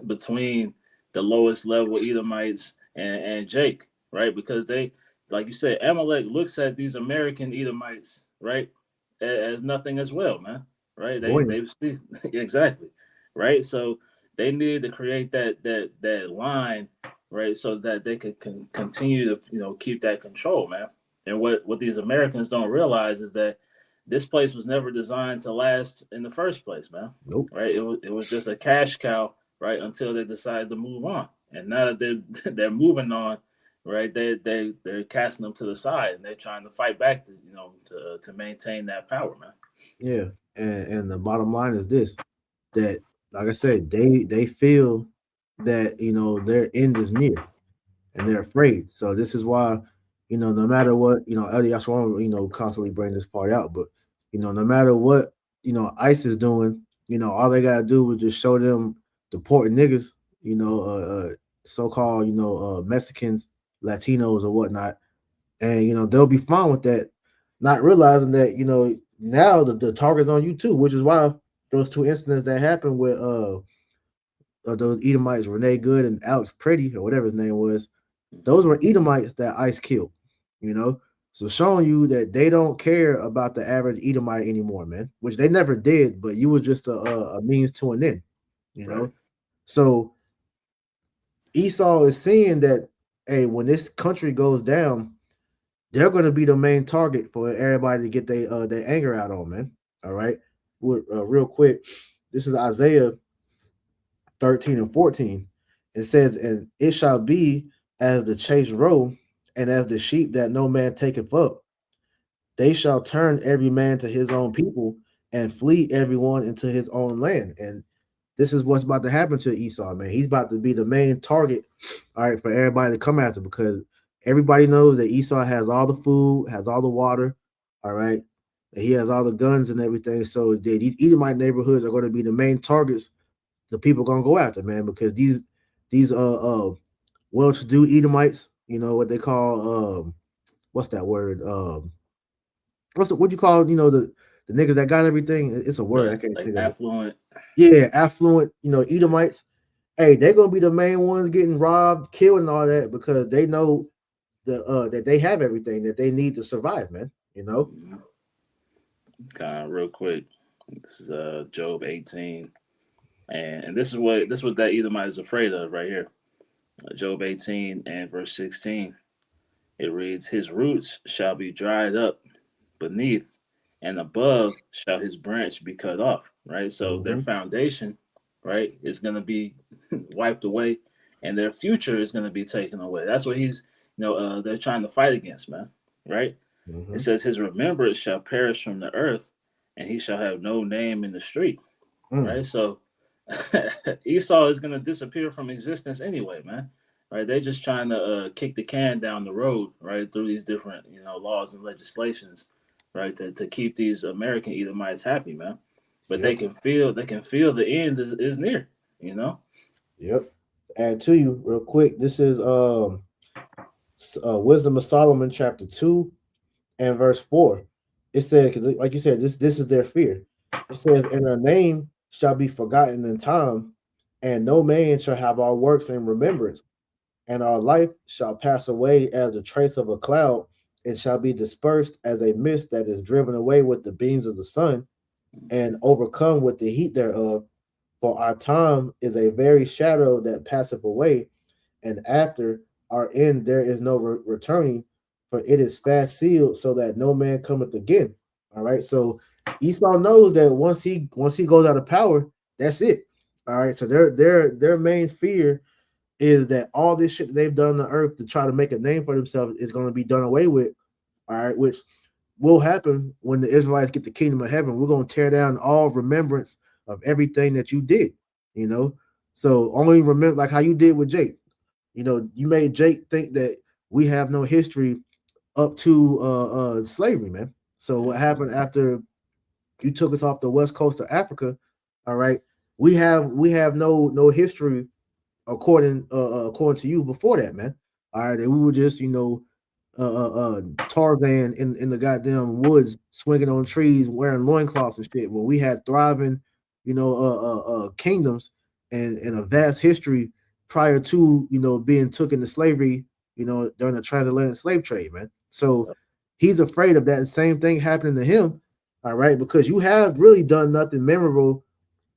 between the lowest level Edomites and Jake, right? Because they, like you said, Amalek looks at these American Edomites, right, as nothing as well, man. Right? They see exactly, right? So they needed to create that line, right, so that they could continue to keep that control, man. And what these Americans don't realize is that this place was never designed to last in the first place, man. Nope. Right? It was just a cash cow, right, until they decided to move on. And now that they're moving on, right, they're casting them to the side, and they're trying to fight back to maintain that power, man. Yeah. And the bottom line is this, that, like I said, they feel that their end is near, and they're afraid. So this is why, no matter what, Ellie Yashwan, constantly bring this part out, but no matter what, ICE is doing, all they gotta do is just show them deporting niggas, so-called, Mexicans, Latinos or whatnot, and they'll be fine with that, not realizing that now the target's on you too, which is why those two incidents that happened with those Edomites, Renee Good and Alex Pretty, or whatever his name was, those were Edomites that ICE killed, So showing you that they don't care about the average Edomite anymore, man, which they never did, but you were just a means to an end, Right. So Esau is seeing that, hey, when this country goes down, they're going to be the main target for everybody to get their anger out on, man. All right. Real quick, this is Isaiah 13 and 14. It says, and it shall be as the chased roe, and as the sheep that no man taketh up. They shall turn every man to his own people, and flee everyone into his own land. And this is what's about to happen to Esau, man. He's about to be the main target, all right, for everybody to come after, because everybody knows that Esau has all the food, has all the water, all right, and he has all the guns and everything. So these Edomite neighborhoods are going to be the main targets the people are going to go after, man, because these well-to-do Edomites, what they call what's that word? What you call the niggas that got everything? It's a word, I can't Like think of it. affluent. Yeah, affluent, Edomites. Hey, they're gonna be the main ones getting robbed, killed, and all that, because they know that they have everything that they need to survive, man. Real quick. This is Job 18. And this is what that Edomite is afraid of right here. Job 18 and verse 16. It reads, his roots shall be dried up beneath, and above shall his branch be cut off. Right? So their foundation, right, is gonna be wiped away, and their future is gonna be taken away. That's what they're trying to fight against, man. Right? It says his remembrance shall perish from the earth, and he shall have no name in the street. Right? So Esau is gonna disappear from existence anyway, man. Right? They're just trying to kick the can down the road, right, through these different laws and legislations, right, to keep these American Edomites happy, man. But they can feel the end is near, Yep. Add to you real quick. This is Wisdom of Solomon, chapter 2 and verse 4. It says, like you said, this is their fear. It says, and their name shall be forgotten in time, and no man shall have our works in remembrance. and our life shall pass away as the trace of a cloud, and shall be dispersed as a mist that is driven away with the beams of the sun, and overcome with the heat thereof. For our time is a very shadow that passeth away, and after our end there is no returning, for it is fast sealed, so that no man cometh again. All right, so Esau knows that once he goes out of power, that's it. All right, so their main fear is that all this shit that they've done on the earth to try to make a name for themselves is going to be done away with. All right, which will happen when the Israelites get the kingdom of heaven. We're going to tear down all remembrance of everything that you did, you know. So only remember, like how you did with Jake. You know, you made Jake think that we have no history up to slavery, man. So what happened after you took us off the west coast of Africa? All right, we have no history according to you before that, man. All right, and we were just Tarzan in the goddamn woods, swinging on trees, wearing loincloths and shit. When we had thriving, kingdoms and a vast history prior to being took into slavery, during the transatlantic slave trade, man. So he's afraid of that same thing happening to him. All right, because you have really done nothing memorable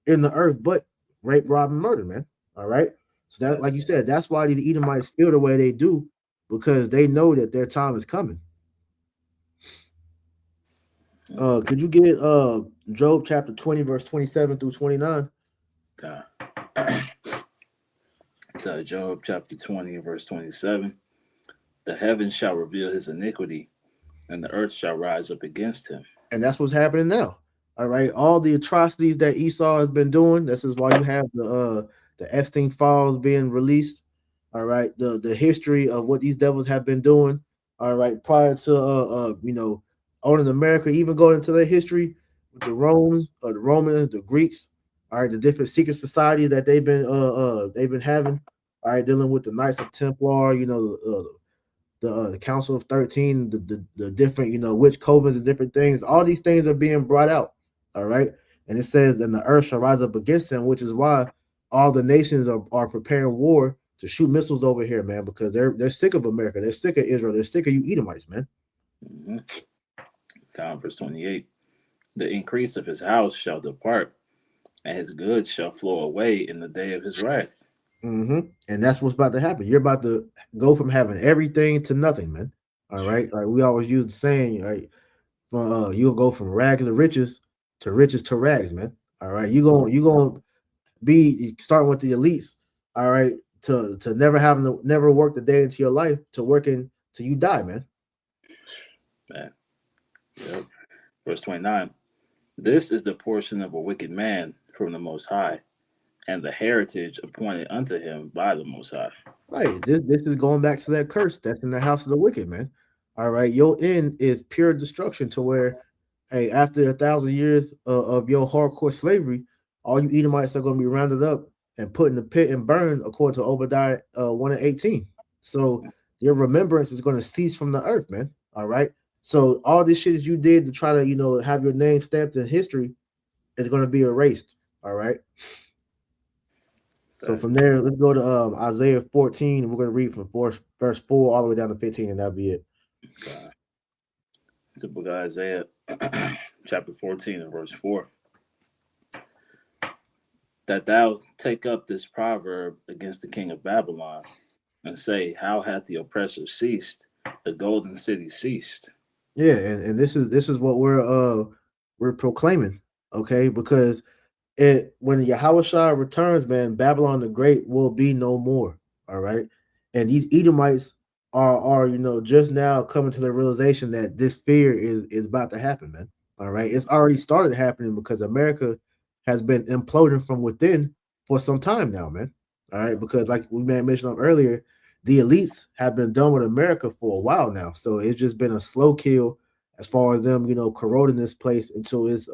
in the earth but rape, rob, and murder, man. All right. So that, like you said, that's why the Edomites feel the way they do, because they know that their time is coming. Could you get Job chapter 20, verse 27 through 29? God. So Job chapter 20, verse 27. The heavens shall reveal his iniquity, and the earth shall rise up against him. And that's what's happening now. All right. All the atrocities that Esau has been doing. This is why you have the Epstein files being released. All right. The history of what these devils have been doing. All right. Prior to owning America, even going into their history with the Romans, the Greeks. All right, the different secret societies that they've been having. All right, dealing with the Knights of Templar, the Council of 13, the different, witch covens and different things. All these things are being brought out. All right. And it says, and the earth shall rise up against them, which is why all the nations are preparing war to shoot missiles over here, man, because they're sick of America. They're sick of Israel. They're sick of you Edomites, man. Mm-hmm. Down verse 28. The increase of his house shall depart, and his goods shall flow away in the day of his wrath. Mm-hmm. And that's what's about to happen. You're about to go from having everything to nothing, man. All right. Like we always use the saying, right? You'll go from rags to riches to rags, man. All right. You gonna be starting with the elites, all right, to never work a day into your life to working till you die, man. Man. Yep. Verse 29. This is the portion of a wicked man from the Most High, and the heritage appointed unto him by the Most High. Right. This is going back to that curse that's in the house of the wicked, man. All right. Your end is pure destruction to where, hey, after 1,000 years of your hardcore slavery, all you Edomites are going to be rounded up and put in the pit and burned, according to Obadiah 1 and 18. So your remembrance is going to cease from the earth, man. All right. So all this shit that you did to try to, have your name stamped in history is going to be erased. All right. So from there, let's go to Isaiah 14. We're going to read from verse 4 all the way down to 15, and that'll be it. Okay. It's the book of Isaiah, chapter 14 and verse 4. That thou take up this proverb against the king of Babylon, and say, how hath the oppressor ceased? The golden city ceased. Yeah, and this is what we're proclaiming, okay? Because when Yahushua returns, man, Babylon the Great will be no more. All right. And these Edomites are just now coming to the realization that this fear is about to happen, man. All right. It's already started happening because America has been imploding from within for some time now, man. All right. Because like we mentioned earlier, the elites have been done with America for a while now. So it's just been a slow kill as far as them, corroding this place until it's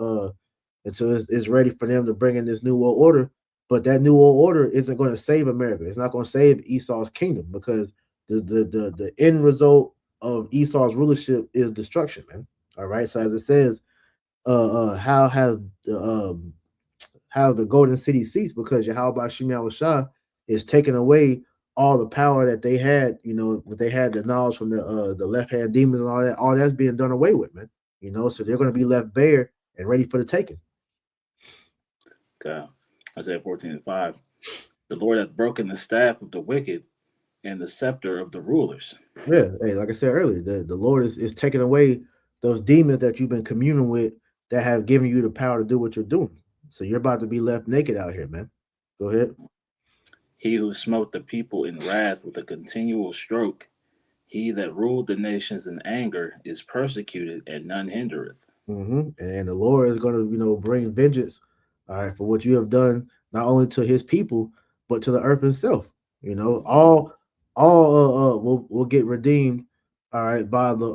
ready for them to bring in this new world order. But that new world order isn't going to save America. It's not going to save Esau's kingdom, because the end result of Esau's rulership is destruction, man. All right. So as it says, how the golden city ceased? Because Yahweh Shah is taking away all the power that they had, what they had the knowledge from the left hand demons and all that's being done away with, man. So they're going to be left bare and ready for the taking. Okay. Isaiah 14:5. The Lord hath broken the staff of the wicked and the scepter of the rulers. Yeah, hey, like I said earlier, the Lord is taking away those demons that you've been communing with that have given you the power to do what you're doing. So you're about to be left naked out here, man. Go ahead. He who smote the people in wrath with a continual stroke, he that ruled the nations in anger, is persecuted, and none hindereth. And the Lord is going to, bring vengeance, all right, for what you have done, not only to His people, but to the earth itself. All will get redeemed, all right, by the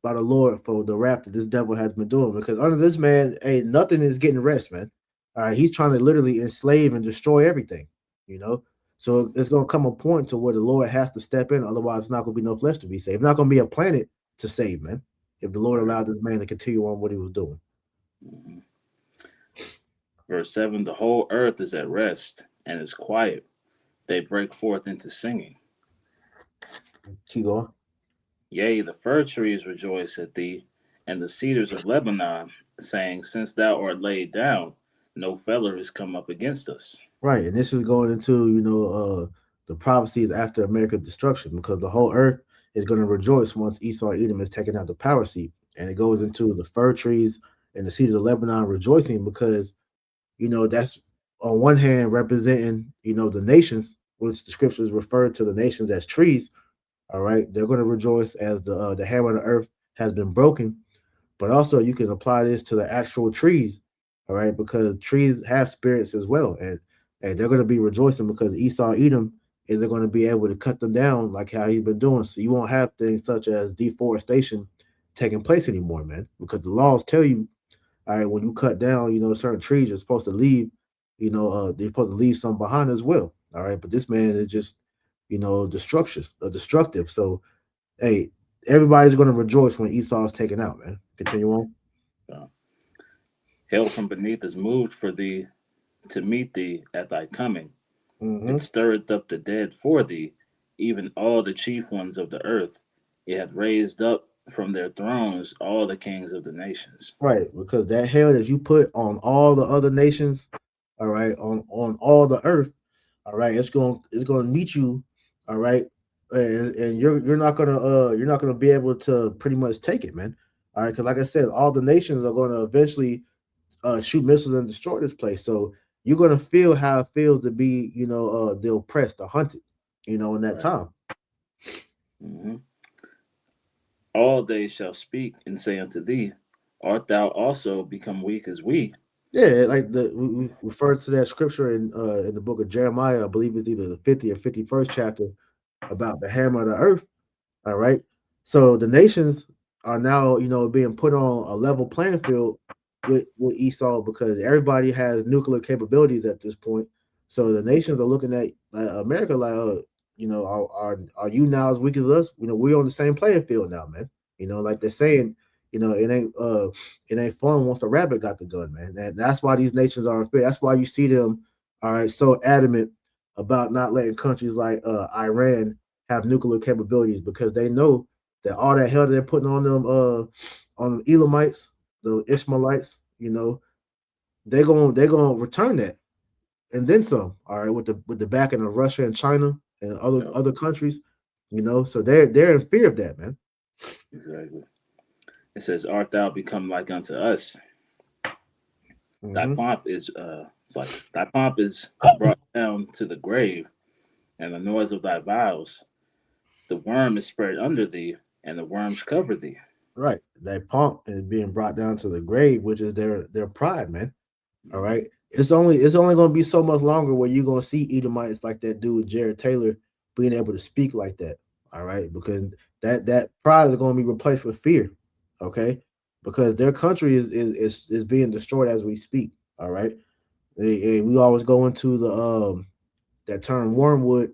Lord for the wrath that this devil has been doing. Because under this man, hey, nothing is getting rest, man. All right, he's trying to literally enslave and destroy everything. You know, so it's going to come a point to where the Lord has to step in. Otherwise, it's not going to be no flesh to be saved. It's not going to be a planet to save, man, if the Lord allowed this man to continue on what he was doing. Mm-hmm. Verse 7, the whole earth is at rest and is quiet. They break forth into singing. Keep going. Yea, the fir trees rejoice at thee, and the cedars of Lebanon, saying, since thou art laid down, no feller is come up against us. Right, and this is going into, the prophecies after America's destruction, because the whole earth is going to rejoice once Esau Edom is taking out the power seat. And it goes into the fir trees and the cedars of Lebanon rejoicing because, that's on one hand representing, the nations, which the scriptures refer to the nations as trees. All right, they're going to rejoice as the hammer of the earth has been broken. But also, you can apply this to the actual trees, all right, because trees have spirits as well, and they're going to be rejoicing because Esau Edom isn't going to be able to cut them down like how he's been doing. So you won't have things such as deforestation taking place anymore, man, because the laws tell you, all right, when you cut down, certain trees, you're supposed to leave, they're supposed to leave some behind as well, all right. But this man is just, destructive. So, hey, everybody's going to rejoice when Esau is taken out, man. Continue on. Hell from beneath is moved for thee to meet thee at thy coming. Mm-hmm. It stirreth up the dead for thee, even all the chief ones of the earth. It hath raised up from their thrones all the kings of the nations. Right, because that hell that you put on all the other nations, all right, on all the earth, all right, it's gonna meet you, all right, and you're not gonna be able to pretty much take it, man. All right, because like I said, all the nations are gonna eventually shoot missiles and destroy this place. So you're gonna feel how it feels to be, the oppressed, the hunted, in that Right. time. Mm-hmm. All they shall speak and say unto thee, art thou also become weak as we? Yeah, like we refer to that scripture in the book of Jeremiah. I believe it's either the 50 or 51st chapter about the hammer of the earth. All right. So the nations are now, being put on a level playing field with Esau because everybody has nuclear capabilities at this point. So the nations are looking at America like, are you now as weak as us? We're on the same playing field now, man. Like they're saying, it ain't fun once the rabbit got the gun, man. And that's why these nations are unfair. That's why you see them, all right, so adamant about not letting countries like Iran have nuclear capabilities because they know that all that hell they're putting on them Elamites, the Ishmaelites, they're gonna return that and then some. All right, with the backing of Russia and China and other countries, so they're in fear of that, man. Exactly. It says, art thou become like unto us? Thy Mm-hmm. pomp is it's like thy pomp is brought down to the grave, and the noise of thy vows. The worm is spread under thee, and the worms cover thee. Right, that pomp is being brought down to the grave, which is their pride, man. All right. It's only gonna be so much longer where you're gonna see Edomites like that dude Jared Taylor being able to speak like that. All right, because that pride is gonna be replaced with fear. Okay, because their country is being destroyed as we speak. All right. We always go into the that term wormwood.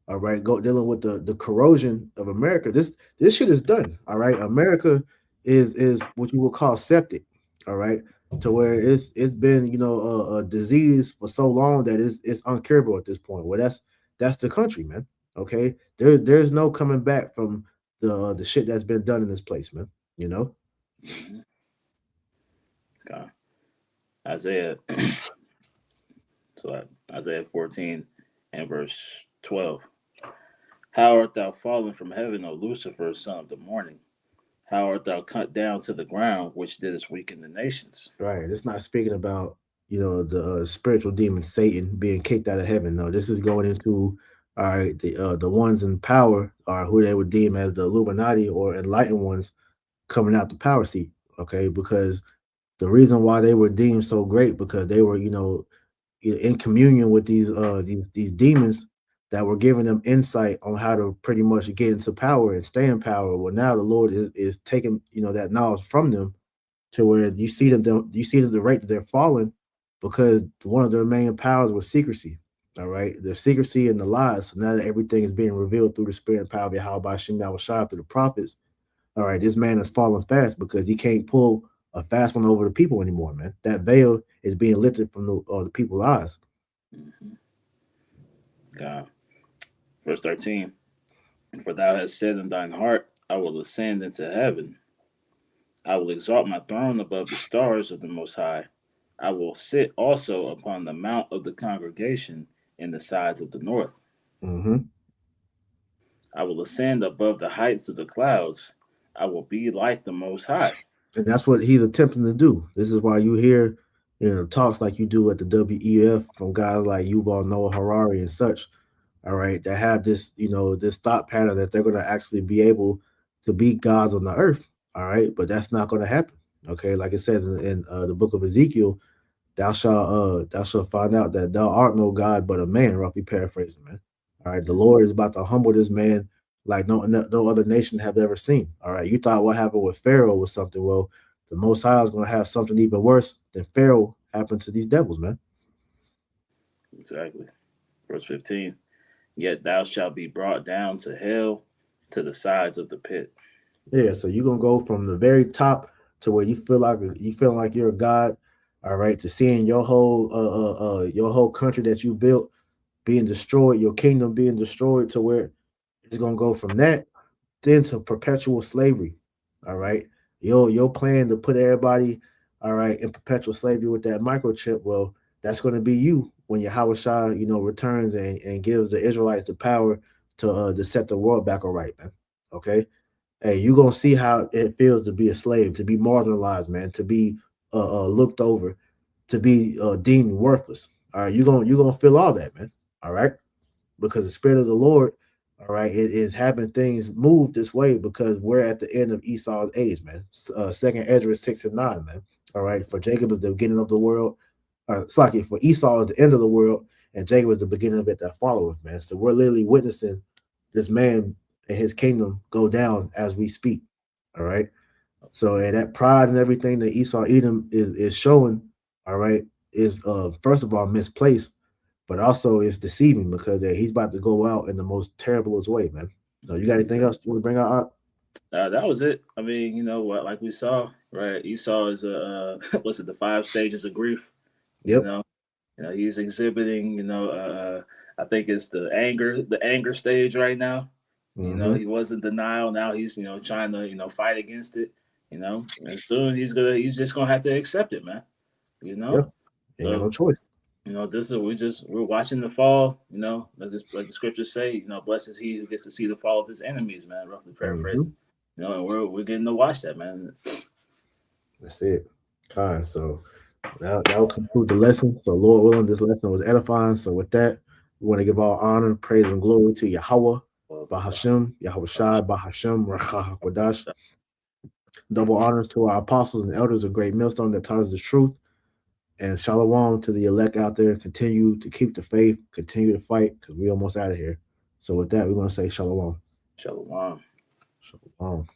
All right, go dealing with the corrosion of America. This shit is done. All right, America is what you would call septic. All right, to where it's been a disease for so long that it's uncurable at this point. Well, that's the country, man. Okay, there's no coming back from the shit that's been done in this place, man. You know. Mm-hmm. Okay. Isaiah, so Isaiah 14 and verse 12. How art thou fallen from heaven, O Lucifer, son of the morning? How art thou cut down to the ground, which didst weaken the nations? Right. It's not speaking about the spiritual demon Satan being kicked out of heaven. No, this is going into all right. The ones in power are who they would deem as the Illuminati or enlightened ones coming out the power seat. Okay, because the reason why they were deemed so great because they were in communion with these demons that were giving them insight on how to pretty much get into power and stay in power. Well, now the Lord is taking that knowledge from them to where you see them the rate that they're falling because one of their main powers was secrecy. All right, the secrecy and the lies. So now that everything is being revealed through the spirit and power of Yahweh Shem Shah through the prophets. All right, this man is falling fast because he can't pull a fast one over the people anymore, man. That veil is being lifted from the people's eyes. Mm-hmm. God. Verse 13. For thou hast said in thine heart, I will ascend into heaven. I will exalt my throne above the stars of the Most High. I will sit also upon the mount of the congregation in the sides of the north. Mm-hmm. I will ascend above the heights of the clouds. I will be like the Most High. And that's what he's attempting to do. This is why you hear talks like you do at the WEF from guys like Yuval Noah Harari and such. All right, that have this thought pattern that they're going to actually be able to be gods on the earth. All right, but that's not going to happen. Okay, like it says in the book of Ezekiel, thou shalt find out that thou art no god but a man. Roughly paraphrasing, man. All right, the Lord is about to humble this man like no other nation have ever seen. All right, you thought what happened with Pharaoh was something. Well, the Most High is going to have something even worse than Pharaoh happened to these devils, man. Exactly. Verse 15. Yet thou shalt be brought down to hell, to the sides of the pit. Yeah, so you're gonna go from the very top to where you feel like you're a god, all right, to seeing your whole country that you built being destroyed, your kingdom being destroyed, to where it's gonna go from that then to perpetual slavery. All right. Your plan to put everybody, all right, in perpetual slavery with that microchip, well, that's gonna be you when Yahweh Shah, returns and gives the Israelites the power to set the world back all right, man. Okay. Hey, you're gonna see how it feels to be a slave, to be marginalized, man, to be looked over, to be deemed worthless. All right, you're gonna feel all that, man. All right, because the spirit of the Lord, all right, it is having things move this way because we're at the end of Esau's age, man. Second Ezra 6 and 9, man. All right, for Jacob is the beginning of the world. Sorry, for Esau is the end of the world, and Jacob is the beginning of it that followeth, man. So we're literally witnessing this man and his kingdom go down as we speak. All right. So that pride and everything that Esau Edom is showing, all right, is first of all misplaced, but also is deceiving because he's about to go out in the most terriblest way, man. So you got anything else you want to bring out? That was it. I mean, you know what? Like we saw, right? Esau is what's it? The 5 stages of grief. You Yep. know, he's exhibiting. I think it's the anger stage right now. Mm-hmm. He was in denial. Now he's trying to fight against it. And soon he's just gonna have to accept it, man. You know, Yep. Ain't got so no choice. this is we're watching the fall. Like the scriptures say, blessed is he who gets to see the fall of his enemies, man. Roughly Mm-hmm. paraphrasing. And we're getting to watch that, man. That's it. Kind. So that will conclude the lesson. So Lord willing, this lesson was edifying. So with that, we want to give all honor, praise, and glory to Yahweh, Bahashem, Yahweh Shai, Bahashem, Rachah Kwadash. Double honors to our apostles and elders of Great Millstone that taught us the truth. And shalom to the elect out there. Continue to keep the faith, continue to fight, because we're almost out of here. So with that, we're going to say shalom. Shalom. Shalom.